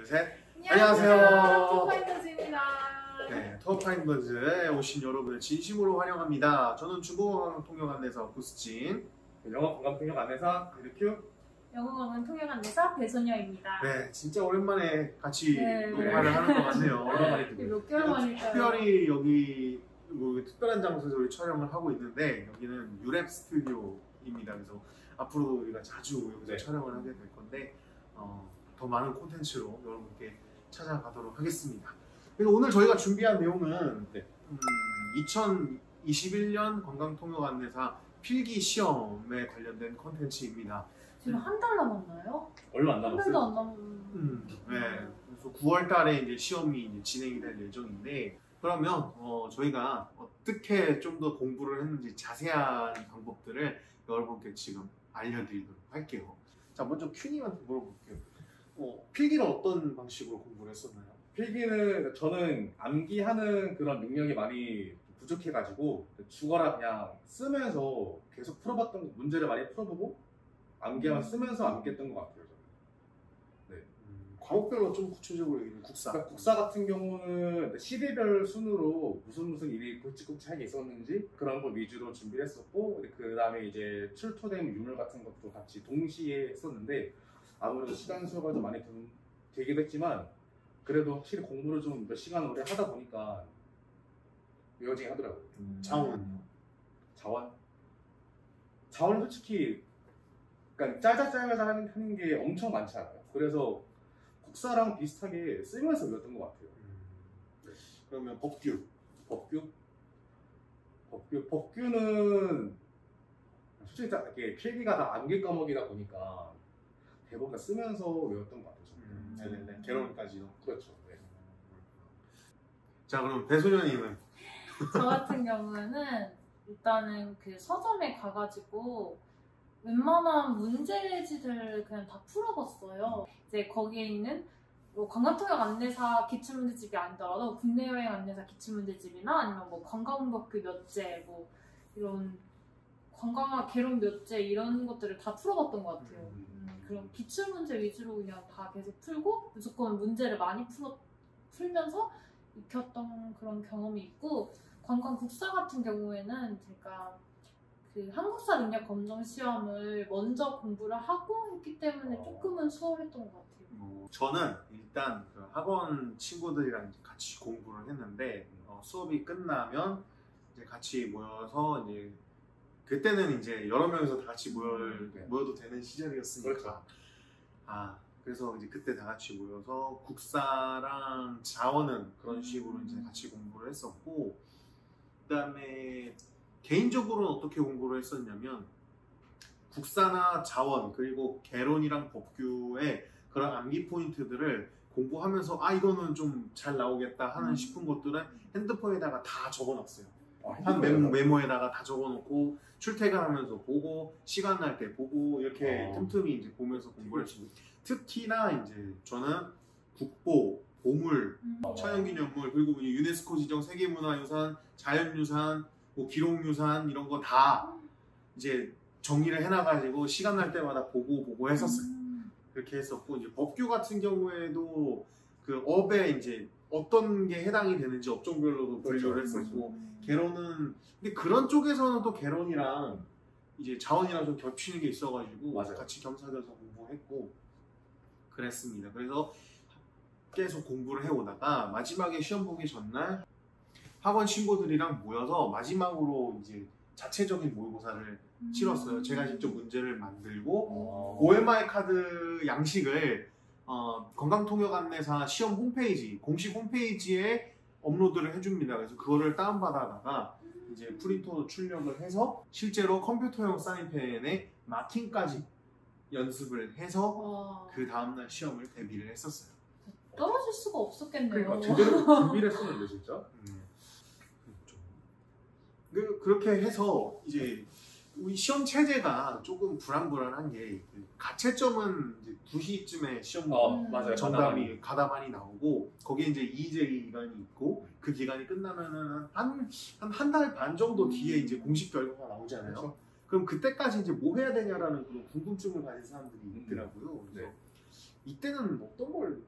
셋. 안녕하세요. 투어파인더즈입니다. 네, 투어파인더즈에 오신 여러분을 진심으로 환영합니다. 저는 중국어 통역 안내사 구스진, 영어 관광 통역 안내사 류큐. 영어 관광 통역 안내사 배소녀입니다. 네, 진짜 오랜만에 같이 네. 녹음을 하는 것 같네요. 몇 개월 만일까요? 특별히 여기 특별한 장소에서 우리 촬영을 하고 있는데 여기는 유랩 스튜디오입니다. 그래서 앞으로 우리가 자주 여기서 촬영을 하게 될 건데 더 많은 콘텐츠로 여러분께 찾아가도록 하겠습니다. 그래서 오늘 저희가 준비한 내용은 2021년 관광통역안내사 필기 시험에 관련된 콘텐츠입니다. 지금 한 달 남았나요? 얼마 안 한 달도 남았어요. 안 네. 그래서 9월 달에 이제 시험이 이제 진행이 될 예정인데, 그러면 저희가 어떻게 좀 더 공부를 했는지 자세한 방법들을 여러분께 지금 알려드리도록 할게요. 자, 먼저 큐님한테 물어볼게요. 필기는 어떤 방식으로 공부를 했었나요? 필기는 저는 암기하는 그런 능력이 많이 부족해가지고 죽어라 그냥 쓰면서 계속 풀어봤던 문제를 많이 풀어보고 암기하면 쓰면서 암기했던 것 같아요. 저는. 과목별로 좀 구체적으로 얘기해. 국사. 그러니까 국사 같은 경우는 시대별 순으로 무슨 일이 굵직굵직하게 있었는지 그런 걸 위주로 준비를 했었고, 그 다음에 이제 출토된 유물 같은 것도 같이 동시에 했었는데 아무래도 시간 수요가 좀 많이 되기도 했지만 그래도 확실히 공부를 좀 몇 시간 오래 하다 보니까 외워지긴 하더라고요. 자원은요? 자원은 솔직히 그러니까 짜잘짜잘 하는 게 엄청 많지 않아요. 그래서 국사랑 비슷하게 쓰면서 외웠던 것 같아요. 그러면 법규는 솔직히 다 이렇게 필기가 다 암기 과목이다 보니까 대부분 다 쓰면서 외웠던 것 같아요. 네네네. 개론까지요. 그렇죠. 네. 자, 그럼 배소녀님은? 저 같은 경우는 일단은 그 서점에 가가지고 웬만한 문제지들 그냥 다 풀어봤어요. 이제 거기에 있는 뭐 관광통역 안내사 기출문제집이 아니더라도 국내 여행 안내사 기출문제집이나 아니면 뭐 관광법규 몇 제, 뭐 이런 관광학 개론 몇 제 이런 것들을 다 풀어봤던 것 같아요. 그런 기출문제 위주로 그냥 다 계속 풀고 무조건 문제를 많이 풀면서 익혔던 그런 경험이 있고, 관광 국사 같은 경우에는 제가 그 한국사 능력 검정 시험을 먼저 공부를 하고 했기 때문에 조금은 수월했던 것 같아요. 저는 일단 그 학원 친구들이랑 이제 같이 공부를 했는데 수업이 끝나면 이제 같이 모여서 이제 그때는 이제 여러 명이서 다 같이 모여도 되는 시절이었으니까. 그렇죠. 그래서 이제 그때 다 같이 모여서 국사랑 자원은 그런 식으로 이제 같이 공부를 했었고, 그다음에 개인적으로는 어떻게 공부를 했었냐면 국사나 자원 그리고 개론이랑 법규의 그런 암기 포인트들을 공부하면서 이거는 좀 잘 나오겠다 하는 싶은 것들은 핸드폰에다가 다 적어놨어요. 한 메모에다가 다 적어놓고 출퇴근하면서 보고 시간 날 때 보고 이렇게 틈틈이 이제 보면서 공부를 했습니다. 특히나 이제 저는 국보, 보물, 천연기념물, 그리고 뭐 유네스코 지정 세계문화유산, 자연유산, 뭐 기록유산 이런 거 다 이제 정리를 해놔가지고 시간 날 때마다 보고 했었어요. 그렇게 했었고, 이제 법규 같은 경우에도 그 업에 이제 어떤 게 해당이 되는지 업종별로도 분류를 했었고, 개론은 근데 그런 쪽에서는 또 개론이랑 이제 자원이랑 좀 겹치는 게 있어가지고 같이 겸사겸사 공부했고 그랬습니다. 그래서 계속 공부를 해오다가 마지막에 시험 보기 전날 학원 친구들이랑 모여서 마지막으로 이제 자체적인 모의고사를 치렀어요. 제가 직접 문제를 만들고 OMI 카드 양식을 관광통역안내사 시험 홈페이지, 공식 홈페이지에 업로드를 해줍니다. 그래서 그거를 다운받아다가 이제 프린터로 출력을 해서 실제로 컴퓨터용 사인펜에 마킹까지 연습을 해서 그 다음날 시험을 대비를 했었어요. 떨어질 수가 없었겠네요. 그러니까 제대로 준비를 했었는데 진짜. 그렇게 해서 이제 우리 시험 체제가 조금 불안불안한 게 가채점은 이제 2시쯤에 시험 맞아요. 정답이 가다반이 나오고 거기에 이제 이의제 기간이 있고 그 기간이 끝나면은 한 달 반 정도 뒤에 이제 공식 결과가 나오잖아요. 그렇죠. 그럼 그때까지 이제 뭐 해야 되냐라는 그런 궁금증을 가진 사람들이 있더라고요. 그래서 이때는 어떤 걸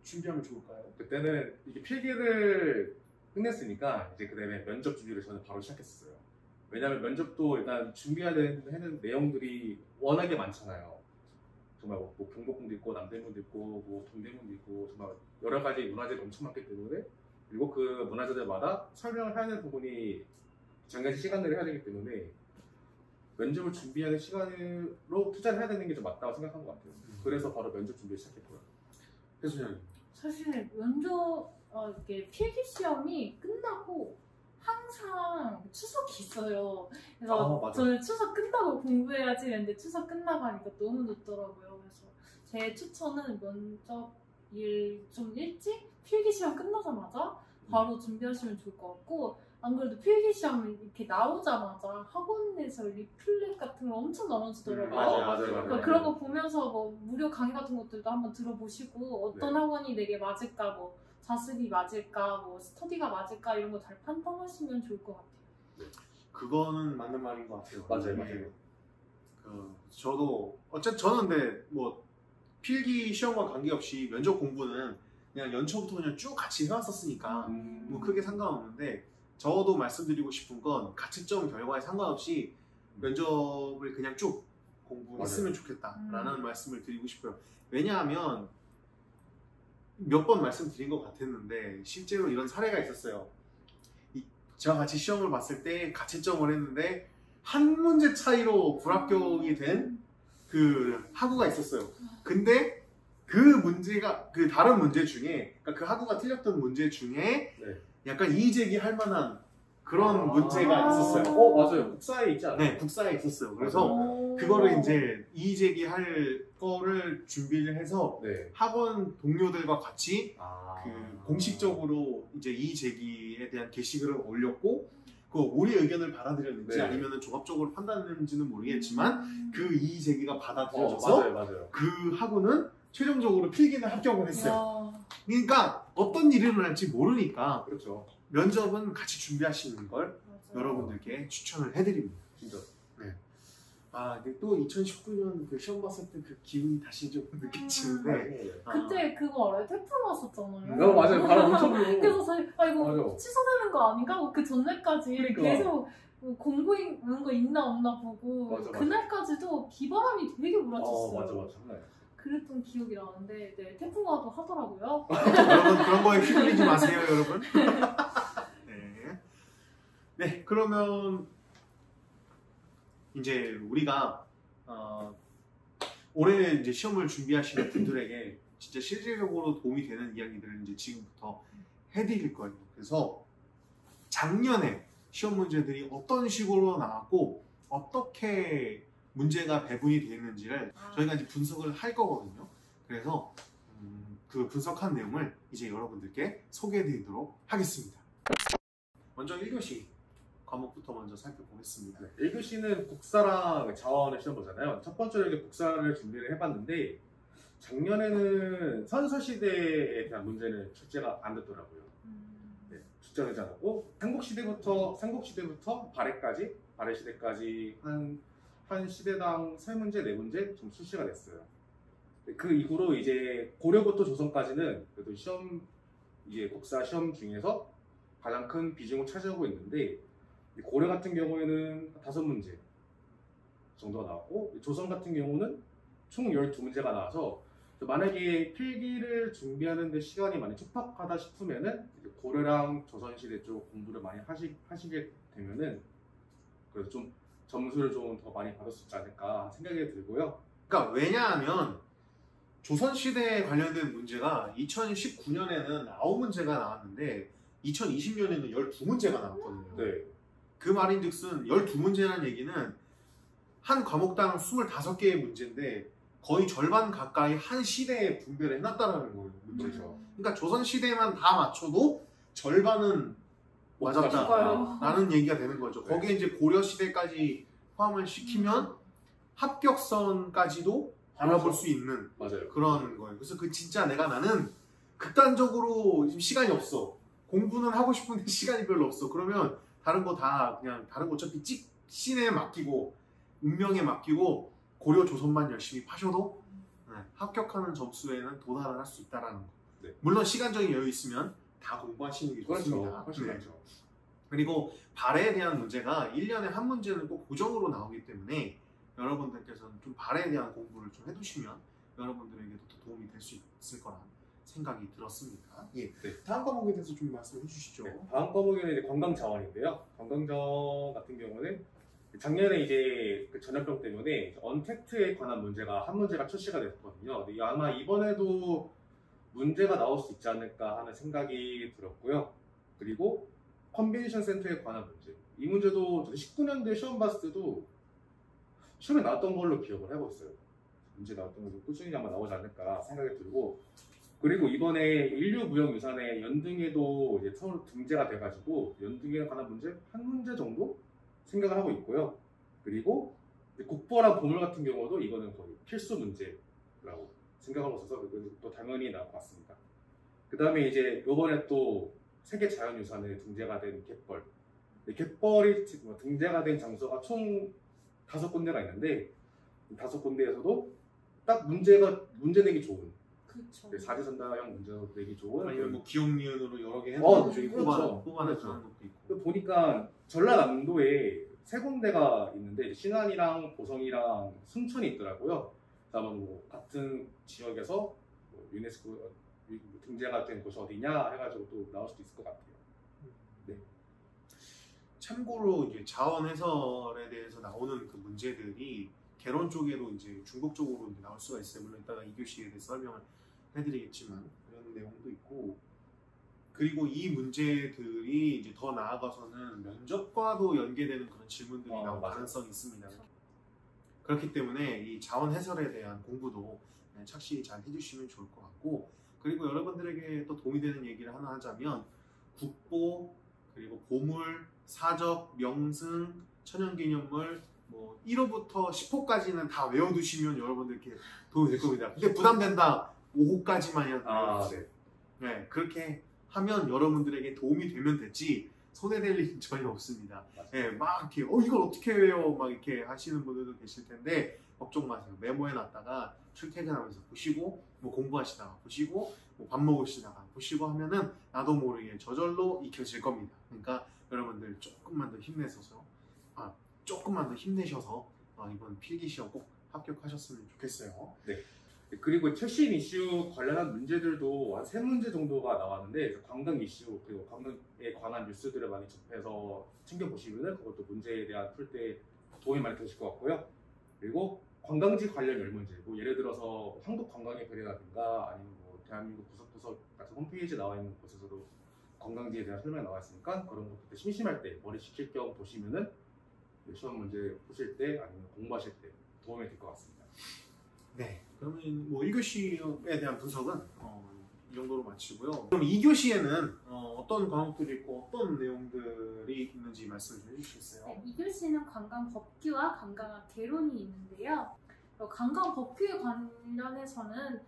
준비하면 좋을까요? 그때는 이게 필기를 끝냈으니까 이제 그다음에 면접 준비를 저는 바로 시작했었어요. 왜냐하면 면접도 일단 준비해야 되는 내용들이 워낙에 많잖아요. 정말 뭐 경복궁도 있고 남대문도 있고 뭐 동대문도 있고 정말 여러 가지 문화재들이 엄청 많기 때문에, 그리고 그 문화재들마다 설명을 해야 되는 부분이 장기간 시간을 해야 되기 때문에 면접을 준비하는 시간으로 투자를 해야 되는 게 좀 맞다고 생각한 것 같아요. 그래서 바로 면접 준비를 시작했고요. 혜순이 사실 면접 이렇게 필기 시험이 끝나고 항상 추석이 있어요. 그래서 맞아. 저는 추석 끝나고 공부해야지 했는데 추석 끝나고 하니까 너무 늦더라고요. 그래서 제 추천은 면접일 좀 일찍 필기 시험 끝나자마자 바로 준비하시면 좋을 것 같고, 안 그래도 필기 시험 이렇게 나오자마자 학원에서 리플렛 같은 거 엄청 나눠주더라고요. 맞아요. 그러니까 그런 거 보면서 뭐 무료 강의 같은 것들도 한번 들어보시고 어떤 네. 학원이 내게 맞을까, 뭐 자습이 맞을까, 뭐 스터디가 맞을까 이런 거 잘 판단하시면 좋을 것 같아요. 그거는 맞는 말인 것 같아요. 맞아요. 저도 어쨌든 저는 근데 뭐 필기 시험과 관계없이 면접 공부는 그냥 연초부터 그냥 쭉 같이 해왔었으니까 뭐 크게 상관없는데, 저도 말씀드리고 싶은 건 가채점 결과에 상관없이 면접을 그냥 쭉 공부했으면 좋겠다라는 말씀을 드리고 싶어요. 왜냐하면 몇 번 말씀드린 것 같았는데 실제로 이런 사례가 있었어요. 저와 같이 시험을 봤을 때 가채점을 했는데 한 문제 차이로 불합격이 된 그 학우가 있었어요. 근데 그 문제가 그 다른 문제 중에, 그러니까 그 학우가 틀렸던 문제 중에 약간 이의제기 할 만한 그런 문제가 있었어요. 맞아요. 국사에 있지 않아요? 네, 국사에 있었어요. 그래서 그거를 이제 이의제기 할 거를 준비를 해서 학원 동료들과 같이 그 공식적으로 이제 이의제기에 대한 게시글을 올렸고, 그 우리 의견을 받아들였는지 아니면 종합적으로 판단했는지는 모르겠지만 그 이의제기가 받아들여져서 맞아요. 그 학원은 최종적으로 필기는 합격을 했어요. 그러니까 어떤 일이 일어날지 모르니까 그렇죠. 면접은 같이 준비하시는 걸 여러분들께 추천을 해드립니다. 진짜. 네. 근데 또 2019년 그 시험 봤을 때 그 기분이 다시 좀 느껴지는데 그때 그거 알아요? 태풍 왔었잖아요. 맞아요. 바람 엄청 불고. 그래서 저희 이거 맞아. 취소되는 거 아닌가? 그 전날까지 그러니까. 계속 공고 있는 거 있나 없나 보고 맞아. 그날까지도 비바람이 되게 몰아쳤어요. 맞아. 그랬던 기억이 나는데 태풍 와도 하더라고요. 여러분 그런 거에 휘둘리지 마세요, 여러분. 네, 그러면 이제 우리가 올해 이제 시험을 준비하시는 분들에게 진짜 실질적으로 도움이 되는 이야기들을 이제 지금부터 해드릴 거예요. 그래서 작년에 시험 문제들이 어떤 식으로 나왔고 어떻게 문제가 배분이 되어 있는지를 저희가 이제 분석을 할 거거든요. 그래서 그 분석한 내용을 이제 여러분들께 소개해드리도록 하겠습니다. 먼저 1교시 과목부터 먼저 살펴보겠습니다. 1교시는 국사랑 자원을 시험 보잖아요. 첫 번째로 이렇게 국사를 준비를 해봤는데 작년에는 선서시대에 대한 문제는 출제가 안 됐더라고요. 출제되지 않았고 삼국시대부터 발해시대까지 한 시대당 3문제, 4문제 좀 출시가 됐어요. 그 이후로 이제 고려부터 조선까지는 그래도 이제 국사 시험 중에서 가장 큰 비중을 차지하고 있는데, 고려 같은 경우에는 5문제 정도가 나왔고 조선 같은 경우는 총 12문제가 나와서 만약에 필기를 준비하는 데 시간이 많이 촉박하다 싶으면은 고려랑 조선시대 쪽 공부를 많이 하시게 되면은 그래서 좀 점수를 좀 더 많이 받을 수 있지 않을까 생각이 들고요. 그러니까 왜냐하면 조선시대에 관련된 문제가 2019년에는 9문제가 나왔는데 2020년에는 12문제가 나왔거든요. 네. 그 말인즉슨 12문제라는 얘기는 한 과목당 25개의 문제인데 거의 절반 가까이 한 시대에 분배를 해놨다는 거예요. 문제죠. 그러니까 조선시대만 다 맞춰도 절반은 맞았다라는 얘기가 되는 거죠. 거기에 이제 고려시대까지 포함을 시키면 합격선까지도 알아볼 수 있는 그런 거예요. 그래서 진짜 나는 극단적으로 시간이 없어. 공부는 하고 싶은데 시간이 별로 없어. 그러면 다른 거 어차피 신에 맡기고 운명에 맡기고 고려 조선만 열심히 파셔도 합격하는 점수에는 도달을 할 수 있다라는 거. 네. 물론 시간적인 여유 있으면 다 공부하시는 게 그렇죠. 좋습니다. 훨씬 네. 많죠. 그리고 발해에 대한 문제가 1년에 한 문제는 꼭 고정으로 나오기 때문에 여러분들께서는 좀 발해에 대한 공부를 좀 해두시면 여러분들에게도 더 도움이 될 수 있을 거란 생각이 들었습니다. 예. 네. 다음 과목에 대해서 좀 말씀해 주시죠. 네, 다음 과목에는 이제 관광자원인데요. 관광자원 같은 경우는 작년에 이제 그 전염병 때문에 언택트에 관한 문제가 한 문제가 출시가 됐거든요. 근데 아마 이번에도 문제가 나올 수 있지 않을까 하는 생각이 들었고요. 그리고 컨벤션 센터에 관한 문제. 이 문제도 19년도에 시험 봤을 때도 시험에 나왔던 걸로 기억을 하고 있어요. 문제 나왔던 걸로 꾸준히 아마 나오지 않을까 생각이 들고, 그리고 이번에 인류무형유산의 연등에도 이제 서울 등재가 돼가지고 연등에 관한 문제 한 문제 정도 생각을 하고 있고요. 그리고 국보랑 보물 같은 경우도 이거는 거의 필수 문제라고 생각하고 있어서 또 당연히 나올 것 같습니다. 그 다음에 이제 이번에 또 세계 자연유산에 등재가 된 갯벌. 갯벌이 등재가 된 장소가 총 5군데가 있는데 5군데에서도 딱 문제 내기 좋은, 그렇죠. 사지선다형 문제 내기 좋은, 아니면 뭐 기억 니은으로 여러 개 해놓은 것도 있고 그렇죠. 뽑아내는 것도 있고. 보니까 전라남도에 3군데가 있는데 이제 신안이랑 보성이랑 순천이 있더라고요. 아마 뭐 같은 지역에서 뭐 유네스코 등재가 된 곳이 어디냐 해가지고 또 나올 수도 있을 것 같아요. 네. 참고로 이제 자원 해설에 대해서 나오는 그 문제들이 개론 쪽으로 이제 중복 쪽으로 이제 나올 수가 있어요. 물론 이따가 2교시에 대해서 설명을 해드리겠지만 그런 내용도 있고, 그리고 이 문제들이 이제 더 나아가서는 면접과도 연계되는 그런 질문들이 나올 맞아요. 가능성이 있습니다. 그렇기 때문에 이 자원 해설에 대한 공부도 착실히 잘 해주시면 좋을 것 같고, 그리고 여러분들에게 또 도움이 되는 얘기를 하나 하자면 국보, 그리고 보물, 사적, 명승, 천연기념물 뭐 1호부터 10호까지는 다 외워두시면 여러분들께 도움이 될 겁니다. 근데 부담된다 5호까지만이라도 네. 네, 그렇게 하면 여러분들에게 도움이 되면 됐지 손해될 일은 전혀 없습니다. 네, 막 이렇게 이걸 어떻게 외워 막 이렇게 하시는 분들도 계실 텐데 걱정 마세요. 메모해 놨다가 출퇴근하면서 보시고 뭐 공부하시다가 보시고 뭐 밥 먹으시다가 보시고 하면은 나도 모르게 저절로 익혀질 겁니다. 그러니까 여러분들 조금만 더 힘내셔서 이번 필기시험 꼭 합격하셨으면 좋겠어요. 네. 그리고 최신 이슈 관련한 문제들도 한 3문제 정도가 나왔는데 관광 이슈 그리고 관광에 관한 뉴스들을 많이 접해서 챙겨보시면은 그것도 문제에 대한 풀 때 도움이 많이 되실 것 같고요. 그리고 관광지 관련 10문제, 뭐 예를 들어서 한국 관광의 글이라든가 아니면 뭐 대한민국 구석구석 같은 홈페이지에 나와 있는 곳에서도 관광지에 대한 설명이 나와 있으니까 그런 것들 심심할 때 머리 식힐 겸 보시면은 시험 문제 푸실 때 아니면 공부하실 때 도움이 될 것 같습니다. 네, 그러면 뭐 1교시에 대한 분석은 이 정도로 마치고요. 그럼 2교시에는 어떤 과목들이 있고 어떤 내용들이 있는지 말씀 좀 해주시겠어요? 네, 2교시는 관광법규와 관광학 개론이 있는데요. 관광법규에 관련해서는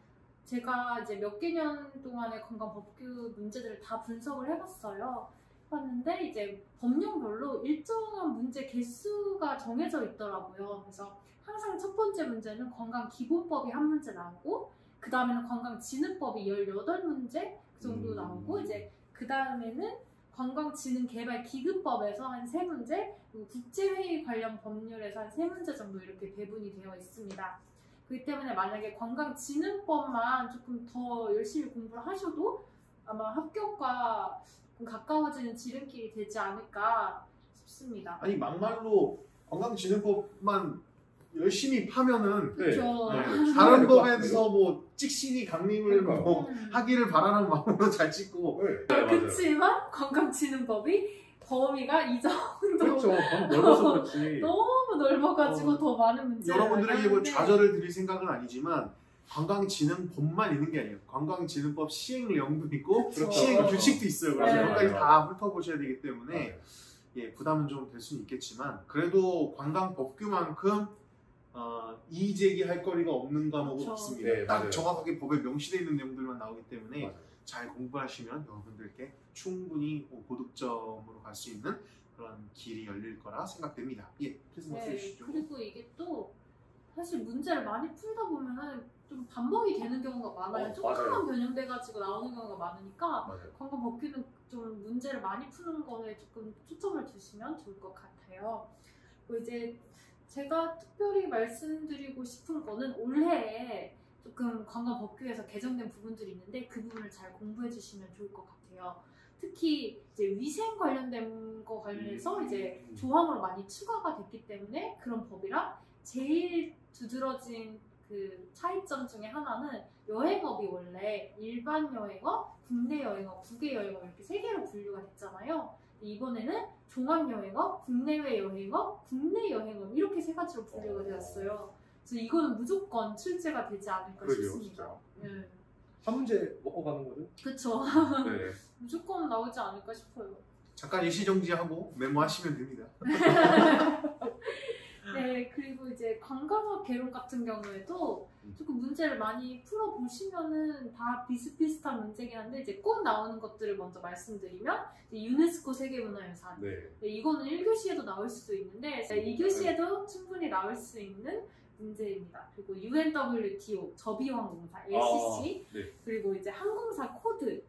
제가 이제 몇 개년 동안의 관광법규 문제들을 다 분석을 해봤어요. 봤는데 이제 법령별로 일정한 문제 개수가 정해져 있더라고요. 그래서 항상 첫 번째 문제는 관광기본법이 한 문제 나오고, 그 다음에는 관광진흥법이 18문제 그 정도 나오고, 이제 그 다음에는 관광진흥개발기금법에서 한 3문제, 그리고 국제회의 관련 법률에서 한 3문제 정도 이렇게 배분이 되어 있습니다. 그렇기 때문에 만약에 관광진흥법만 조금 더 열심히 공부를 하셔도 아마 합격과 가까워지는 지름길이 되지 않을까 싶습니다. 아니 막말로 관광진흥법만 열심히 파면은 그렇죠. 다른 법에서 뭐 찍신이 강림을 뭐 음. 하기를 바라는 마음으로 잘 찍고 그렇지만 관광진흥법이 범위가 이 정도 그렇죠. 너무 넓어서 그렇지. 너무 넓어가지고 더 많은 문제를 여러분들에게 뭐 하는데 좌절을 드릴 생각은 아니지만 관광진흥법만 있는 게 아니에요. 관광진흥법 시행령도 있고 그렇죠. 시행 규칙도 있어요. 그래서 네. 여기까지 다 훑어보셔야 되기 때문에 맞아요. 예, 부담은 좀 될 수는 있겠지만 그래도 관광법규만큼 이의제기할 거리가 없는 과목은 그렇죠. 없습니다. 네, 딱 맞아요. 정확하게 법에 명시되어 있는 내용들만 나오기 때문에 맞아요. 잘 공부하시면 여러분들께 충분히 고득점으로 갈 수 있는 그런 길이 열릴 거라 생각됩니다. 예, 계속 말씀해 네, 주시죠. 그리고 이게 또 사실 문제를 많이 풀다 보면은 좀 반복이 되는 경우가 많아요. 조금만 맞아요. 변형돼가지고 나오는 경우가 많으니까 맞아요. 관광 법규는 좀 문제를 많이 푸는 거에 조금 초점을 두시면 좋을 것 같아요. 그리고 이제 제가 특별히 말씀드리고 싶은 거는 올해에 조금 관광 법규에서 개정된 부분들이 있는데 그 부분을 잘 공부해 주시면 좋을 것 같아요. 특히 이제 위생 관련된 거 관련해서 이제 조항으로 많이 추가가 됐기 때문에 그런 법이랑 제일 두드러진 그 차이점 중에 하나는 여행업이 원래 일반 여행업, 국내 여행업, 국외 여행업 이렇게 세 개로 분류가 됐잖아요. 이번에는 종합 여행업, 국내외 여행업, 국내 여행업 이렇게 세 가지로 분류가 되었어요. 그래서 이거는 무조건 출제가 되지 않을까 그러게요, 싶습니다. 네. 한 문제 먹고 가는 거죠? 그쵸. 네. 무조건 나오지 않을까 싶어요. 잠깐 일시정지하고 메모하시면 됩니다. 네, 그리고 이제 관광업 개론 같은 경우에도 조금 문제를 많이 풀어보시면은 다 비슷비슷한 문제긴 한데 이제 꼭 나오는 것들을 먼저 말씀드리면 이제 유네스코 세계문화유산 네. 네, 이거는 1교시에도 나올 수도 있는데 2교시에도 충분히 나올 수 있는 문제입니다. 그리고 UNWTO 저비용공사 LCC 네. 그리고 이제 항공사 코드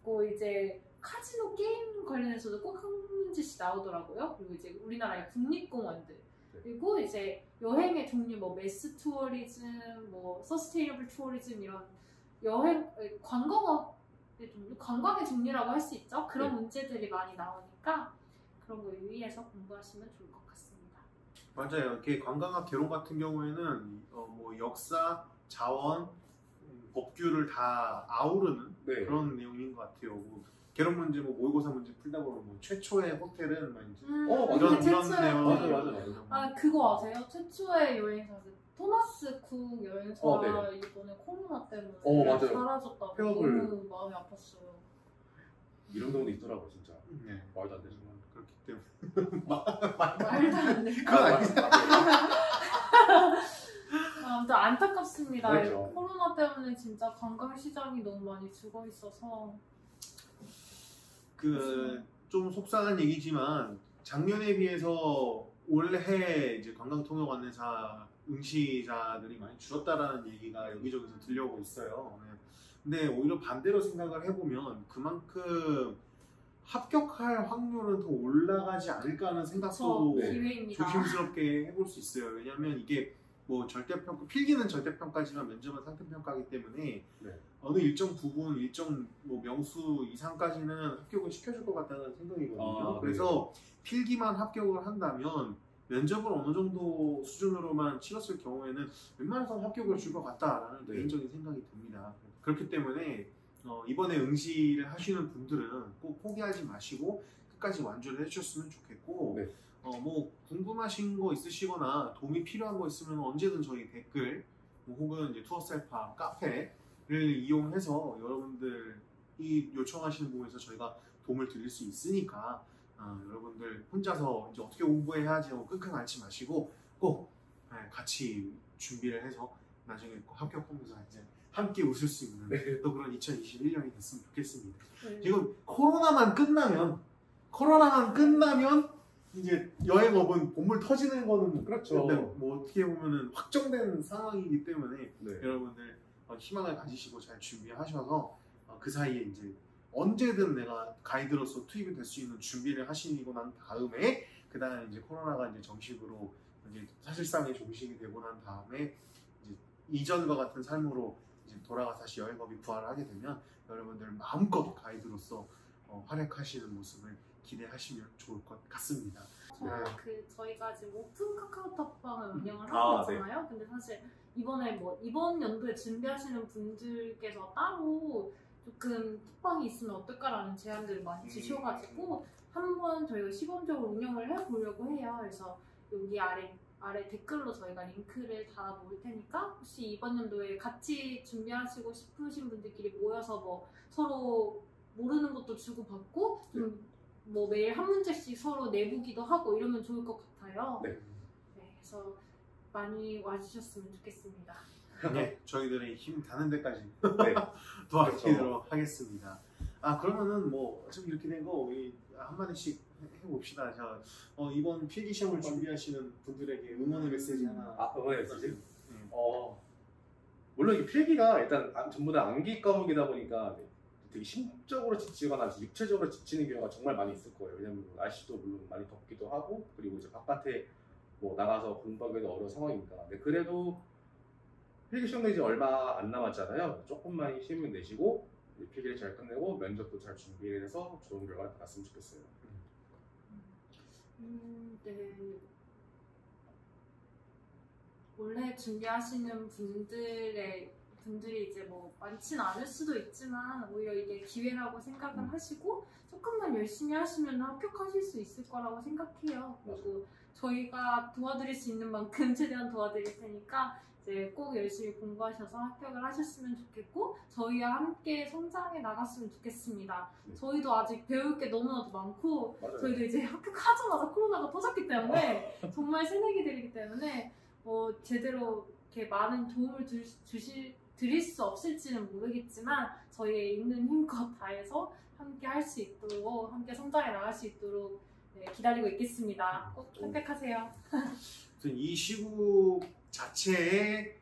그리고 이제 카지노 게임 관련해서도 꼭 한 문제씩 나오더라고요. 그리고 이제 우리나라의 국립공원들 그리고 이제 여행의 종류 뭐 매스 투어리즘, 뭐 서스테이너블 투어리즘 이런 여행 관광업의 종류, 관광의 종류라고 할 수 있죠. 그런 네. 문제들이 많이 나오니까 그런 거 유의해서 공부하시면 좋을 것 같습니다. 맞아요. 이렇게 관광학 개론 같은 경우에는 뭐 역사, 자원, 법규를 다 아우르는 네. 그런 내용인 것 같아요. 뭐 개론 문제, 뭐 모의고사 문제 풀다 보면 뭐 최초의 호텔은 막 이제 맞아요. 이런 내용. 맞아요. 아 그거 아세요? 최초의 여행사 그 토마스 쿡 여행사 네. 이번에 코로나 때문에 맞아요. 사라졌다고 폐업을. 너무 마음이 아팠어요. 이런 경우도 있더라고 진짜. 네. 말도 안 되지만. 그렇기 때문에 말도 안 돼. 그건 아니지. 아무튼 안타깝습니다. 그렇죠. 코로나 때문에 진짜 관광 시장이 너무 많이 죽어 있어서 좀 속상한 얘기지만 작년에 비해서 올해 이제 관광통역안내사 응시자들이 많이 줄었다라는 얘기가 여기저기서 들려오고 있어요. 네. 근데 오히려 반대로 생각을 해보면 그만큼 합격할 확률은 더 올라가지 않을까 하는 생각도 기회입니다. 조심스럽게 해볼 수 있어요. 왜냐하면 이게 뭐 절대평가, 필기는 절대평가지만 면접은 상대평가이기 때문에 네. 어느 일정 부분, 일정 뭐 명수 이상까지는 합격을 시켜줄 것 같다는 생각이거든요. 그래서 필기만 합격을 한다면 면접을 어느 정도 수준으로만 치렀을 경우에는 웬만해서 합격을 줄 것 같다라는 개인적인 생각이 듭니다. 그렇기 때문에 이번에 응시를 하시는 분들은 꼭 포기하지 마시고 끝까지 완주를 해주셨으면 좋겠고 뭐 궁금하신 거 있으시거나 도움이 필요한 거 있으면 언제든 저희 댓글 뭐 혹은 이제 투어셀파 카페를 이용해서 여러분들이 요청하시는 부분에서 저희가 도움을 드릴 수 있으니까 여러분들 혼자서 이제 어떻게 공부해야 하지 하고 끙끙 앓지 마시고 꼭 같이 준비를 해서 나중에 꼭 합격하면서 이제 함께 웃을 수 있는 또 그런 2021년이 됐으면 좋겠습니다. 지금 코로나만 끝나면 이제 여행업은 본물 터지는 거는 그렇죠. 뭐 어떻게 보면은 확정된 상황이기 때문에 네. 여러분들 희망을 가지시고 잘 준비하셔서 그 사이에 이제 언제든 내가 가이드로서 투입이 될 수 있는 준비를 하시고 난 다음에 그다음에 이제 코로나가 이제 정식으로 이제 사실상의 종식이 되고 난 다음에 이제 이전과 같은 삶으로 이제 돌아가 다시 여행업이 부활을 하게 되면 여러분들 마음껏 가이드로서 활약하시는 모습을 기대하시면 좋을 것 같습니다. 저희가 지금 오픈 카카오톡방을 운영을 하고 있잖아요. 네. 근데 사실 이번에 이번 연도에 준비하시는 분들께서 따로 조금 톡방이 있으면 어떨까라는 제안들을 많이 주셔가지고 한번 저희가 시범적으로 운영을 해보려고 해요. 그래서 여기 아래 댓글로 저희가 링크를 달아 놓을 테니까 혹시 이번 연도에 같이 준비하시고 싶으신 분들끼리 모여서 뭐 서로 모르는 것도 주고받고 좀 뭐 매일 한 문제씩 서로 내보기도 하고 이러면 좋을 것 같아요. 네. 그래서 많이 와주셨으면 좋겠습니다. 네, 저희들의 힘 닿는 데까지 네. 도와드리도록 하겠습니다. 그러면은 뭐 어차피 이렇게 된 거 우리 한마디씩 해봅시다. 자, 이번 필기 시험을 준비하시는 분들에게 응원의 메시지 하나. 응원의 메시지? 음. 물론 이게 필기가 일단 전부 다 암기 과목이다 보니까 되게 심적으로 지치거나 육체적으로 지치는 경우가 정말 많이 있을 거예요. 왜냐면 날씨도 물론 많이 덥기도 하고, 그리고 이제 바깥에 뭐 나가서 공부하기도 어려운 상황이니까. 근데 그래도 필기 시험 내지 얼마 안 남았잖아요. 조금만 힘을 내시고 필기를 잘 끝내고 면접도 잘 준비해서 좋은 결과를 받았으면 좋겠어요. 네. 원래 준비하시는 분들이 이제 뭐 많지는 않을 수도 있지만 오히려 이게 기회라고 생각을 하시고 조금만 열심히 하시면 합격하실 수 있을 거라고 생각해요. 그리고 저희가 도와드릴 수 있는 만큼 최대한 도와드릴 테니까 이제 꼭 열심히 공부하셔서 합격을 하셨으면 좋겠고 저희와 함께 성장해 나갔으면 좋겠습니다. 저희도 아직 배울 게 너무나도 많고 저희도 이제 합격하자마자 코로나가 터졌기 때문에 정말 새내기들이기 때문에 제대로 이렇게 많은 도움을 드릴 수 없을지는 모르겠지만 저희의 있는 힘껏 다해서 함께 할 수 있도록 함께 성장해 나갈 수 있도록 기다리고 있겠습니다. 꼭 합격하세요. 이 시국 자체에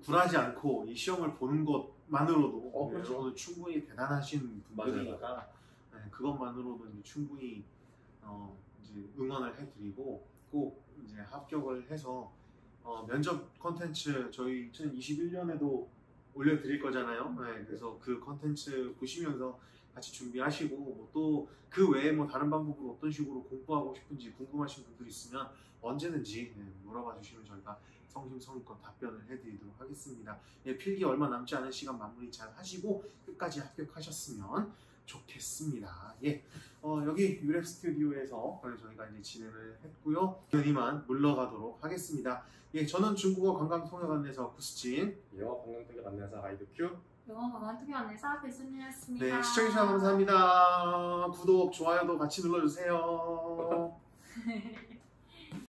굴하지 않고 이 시험을 보는 것만으로도 그렇죠. 충분히 대단하신 분들이니까 그것만으로도 이제 충분히 이제 응원을 해드리고 꼭 이제 합격을 해서 면접 컨텐츠 저희 2021년에도 올려드릴 거잖아요. 그래서 그 컨텐츠 보시면서 같이 준비하시고 또 그 외에 뭐 다른 방법으로 어떤 식으로 공부하고 싶은지 궁금하신 분들이 있으면 언제든지 물어봐 주시면 저희가 성심성의껏 답변을 해드리도록 하겠습니다. 필기 얼마 남지 않은 시간 마무리 잘 하시고 끝까지 합격하셨으면 좋겠습니다. 여기 유랩 스튜디오에서 저희가 이제 진행을 했고요. 이만 물러가도록 하겠습니다. 저는 중국어 관광 통역 안내사 구스진, 영어 관광 통역 안내사 가이드 큐, 영어 관광 통역 안내사 배순이었습니다. 시청해주셔서 감사합니다. 구독, 좋아요도 같이 눌러주세요.